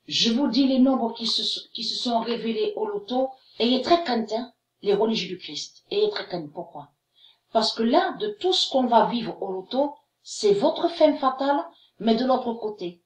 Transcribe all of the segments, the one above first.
Je vous dis les nombres qui se sont révélés au loto. Ayez très crainte, hein, les religieux du Christ. Ayez très crainte. Pourquoi? Parce que là, de tout ce qu'on va vivre au loto, c'est votre fin fatale, mais de l'autre côté.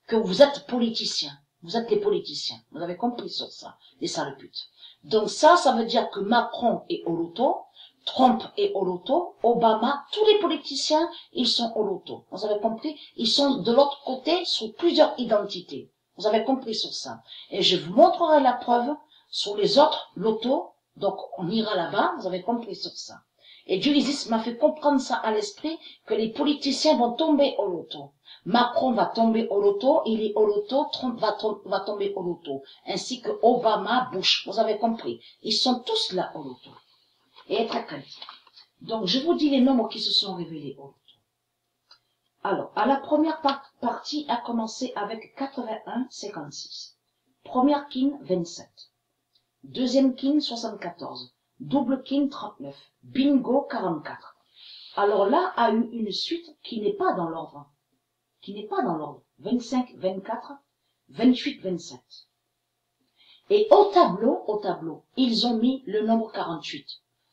Que vous êtes politiciens. Vous êtes les politiciens. Vous avez compris sur ça, les sales putes. Donc ça veut dire que Macron est au loto, Trump est au loto, Obama, tous les politiciens, ils sont au loto. Vous avez compris? Ils sont de l'autre côté sous plusieurs identités. Vous avez compris sur ça. Et je vous montrerai la preuve sur les autres lotos. Donc on ira là-bas, vous avez compris sur ça. Et Dieu Isis m'a fait comprendre ça à l'esprit, que les politiciens vont tomber au loto. Macron va tomber au loto, il est au loto, Trump va tomber au loto, ainsi que Obama, Bush. Vous avez compris? Ils sont tous là au loto. Et très crainte. Donc, je vous dis les nombres qui se sont révélés au loto. Alors, à la première partie a commencé avec 81,56. Première king, 27. Deuxième king, 74. Double king, 39. Bingo, 44. Alors là, a eu une suite qui n'est pas dans l'ordre. 25, 24, 28, 27. Et au tableau, ils ont mis le nombre 48.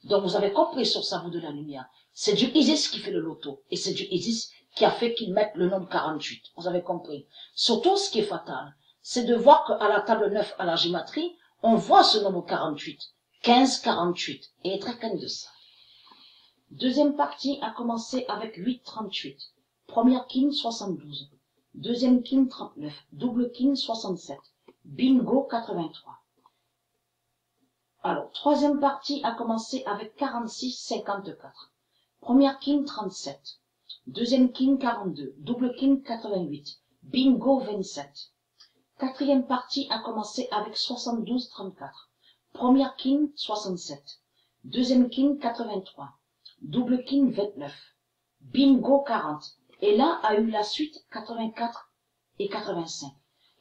Donc vous avez compris sur ça, vous de la lumière. C'est Dieu Isis qui fait le loto. Et c'est Dieu Isis qui a fait qu'ils mettent le nombre 48. Vous avez compris. Surtout, ce qui est fatal, c'est de voir qu'à la table 9, à la gématrie, on voit ce nombre 48. 15, 48. Et très crainte de ça. Deuxième partie a commencé avec 8, 38. Première king, 72. Deuxième king, 39. Double king, 67. Bingo, 83. Alors, troisième partie a commencé avec 46, 54. Première king, 37. Deuxième king, 42. Double king, 88. Bingo, 27. Quatrième partie a commencé avec 72, 34. Première king, 67. Deuxième king, 83. Double king, 29. Bingo, 40. Et là a eu la suite 84 et 85.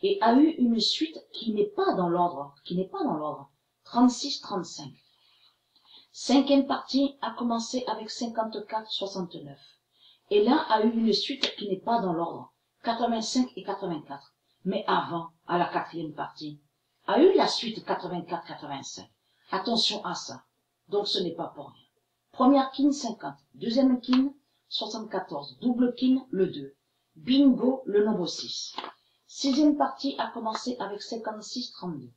Et a eu une suite qui n'est pas dans l'ordre, 36, 35. Cinquième partie a commencé avec 54, 69. Et là a eu une suite qui n'est pas dans l'ordre, 85 et 84. Mais avant, à la quatrième partie, a eu la suite 84, 85. Attention à ça. Donc ce n'est pas pour rien. Première king, 50. Deuxième king, 74. Double king, le 2. Bingo, le nombre 6. Sixième partie a commencé avec 56, 32.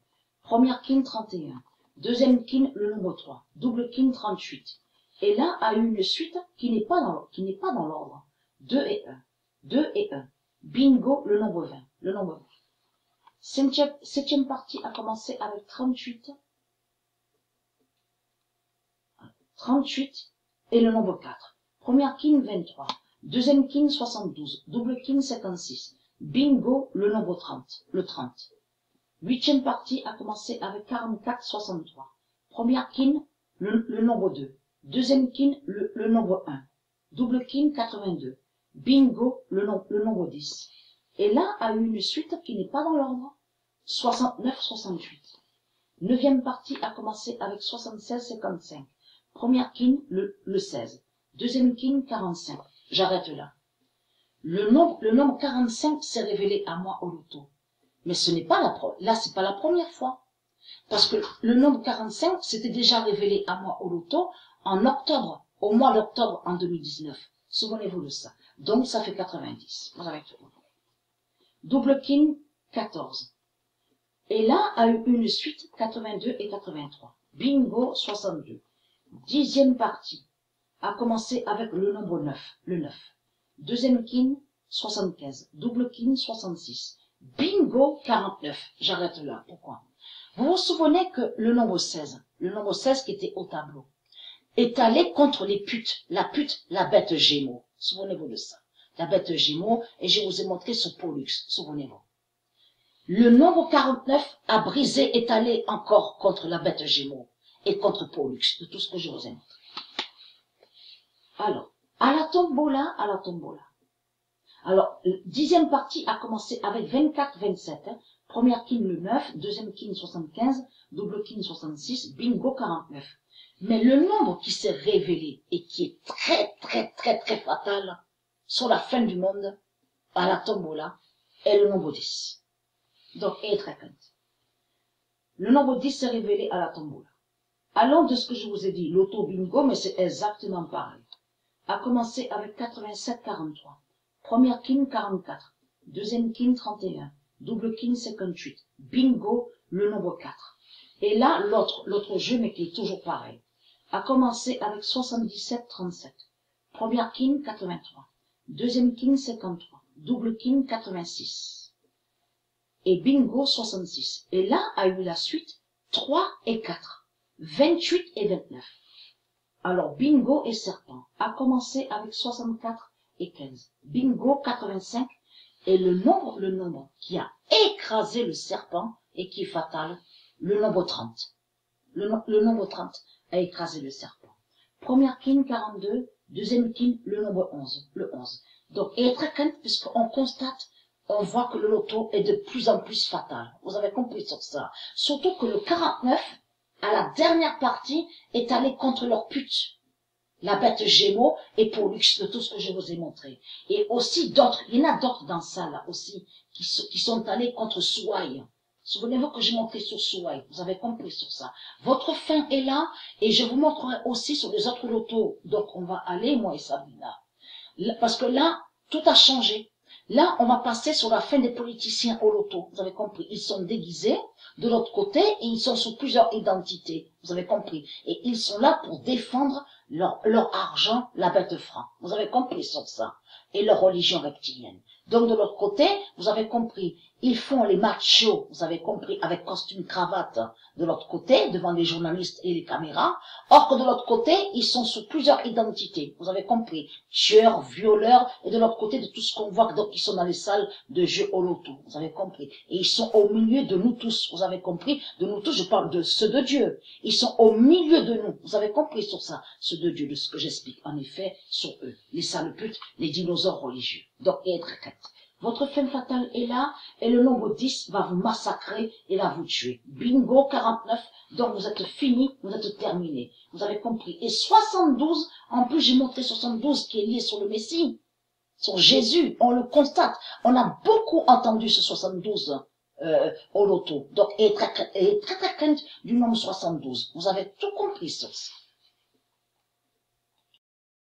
Première king, 31. Deuxième king, le nombre 3. Double king, 38. Et là a eu une suite qui n'est pas dans l'ordre. 2 et 1. 2 et 1. Bingo, le nombre 20. Le nombre 20. Septième partie a commencé avec 38. 38 et le nombre 4. Première king, 23. Deuxième king, 72. Double king, 56. Bingo, le nombre 30. Le 30. Huitième partie a commencé avec 44, 63. Première king, le nombre 2. Deuxième king, le nombre 1. Double king, 82. Bingo, le nombre 10. Et là a eu une suite qui n'est pas dans l'ordre. 69, 68. Neuvième partie a commencé avec 76, 55. Première king, le 16. Deuxième king, 45. J'arrête là. Le nombre 45 s'est révélé à moi au loto. Mais ce n'est pas là, c'est pas la première fois. Parce que le nombre 45 s'était déjà révélé à moi au loto en octobre, au mois d'octobre en 2019. Souvenez-vous de ça. Donc, ça fait 90. Vous avez tout. Double king, 14. Et là a eu une suite 82 et 83. Bingo, 62. Dixième partie a commencé avec le nombre 9, le 9. Deuxième king, 75. Double king, 66. Bingo, 49. J'arrête là. Pourquoi? Vous vous souvenez que le nombre 16 qui était au tableau, est allé contre les putes. La pute, la bête Gémeaux. Souvenez-vous de ça. La bête Gémeaux, et je vous ai montré ce Pollux. Souvenez-vous. Le nombre 49 a brisé, est allé encore contre la bête Gémeaux et contre Pollux, de tout ce que je vous ai montré. Alors, à la tombola. Alors, dixième partie a commencé avec 24, 27. Première king le 9, deuxième king 75, double king 66, bingo 49. Mais le nombre qui s'est révélé et qui est très, très, très, très fatal sur la fin du monde, à la tombola, est le nombre 10. Donc, et très crainte. Le nombre 10 s'est révélé à la tombola. Allons de ce que je vous ai dit, l'auto bingo, mais c'est exactement pareil. A commencé avec 87-43. Première king 44. Deuxième king 31. Double king 58. Bingo, le nombre 4. Et là, l'autre jeu, mais qui est toujours pareil, a commencé avec 77-37. Première king 83. Deuxième king 53. Double king 86. Et bingo 66. Et là a eu la suite 3 et 4. 28 et 29. Alors bingo et serpent a commencé avec 64 et 15. Bingo 85 et le nombre qui a écrasé le serpent et qui est fatal, le nombre 30. Le nombre 30 a écrasé le serpent. Première king 42, deuxième king le nombre 11, le 11. Donc, et très crainte puisqu'on constate, on voit que le loto est de plus en plus fatal. Vous avez compris sur ça. Surtout que le 49, à la dernière partie, est allé contre leur pute. La bête Gémeaux et Pollux, de tout ce que je vous ai montré. Et aussi d'autres, il y en a d'autres dans ça là aussi, qui sont allés contre Souaï. Souvenez-vous que j'ai montré sur Souaï, vous avez compris sur ça. Votre fin est là, et je vous montrerai aussi sur les autres lotos. Donc on va aller, moi et Sabrina. Parce que là, tout a changé. Là, on va passer sur la fin des politiciens au loto. Vous avez compris. Ils sont déguisés de l'autre côté et ils sont sous plusieurs identités. Vous avez compris. Et ils sont là pour défendre leur argent, la bête franc. Vous avez compris sur ça. Et leur religion reptilienne. Donc de l'autre côté, vous avez compris. Ils font les machos, vous avez compris, avec costume cravate de l'autre côté, devant les journalistes et les caméras. Or que de l'autre côté, ils sont sous plusieurs identités. Vous avez compris. Tueurs, violeurs, et de l'autre côté de tout ce qu'on voit, donc ils sont dans les salles de jeux au loto. Vous avez compris. Et ils sont au milieu de nous tous. Vous avez compris. De nous tous, je parle de ceux de Dieu. Ils sont au milieu de nous. Vous avez compris sur ça. Ceux de Dieu, de ce que j'explique, en effet, sur eux. Les sales putes, les dinosaures religieux. Donc, et être quête. Votre fin fatale est là, et le nombre 10 va vous massacrer et va vous tuer. Bingo 49, donc vous êtes fini, vous êtes terminé. Vous avez compris. Et 72, en plus j'ai montré 72 qui est lié sur le Messie, sur Jésus, on le constate. On a beaucoup entendu ce 72 au loto. Donc, et très crainte du nombre 72. Vous avez tout compris sur ça.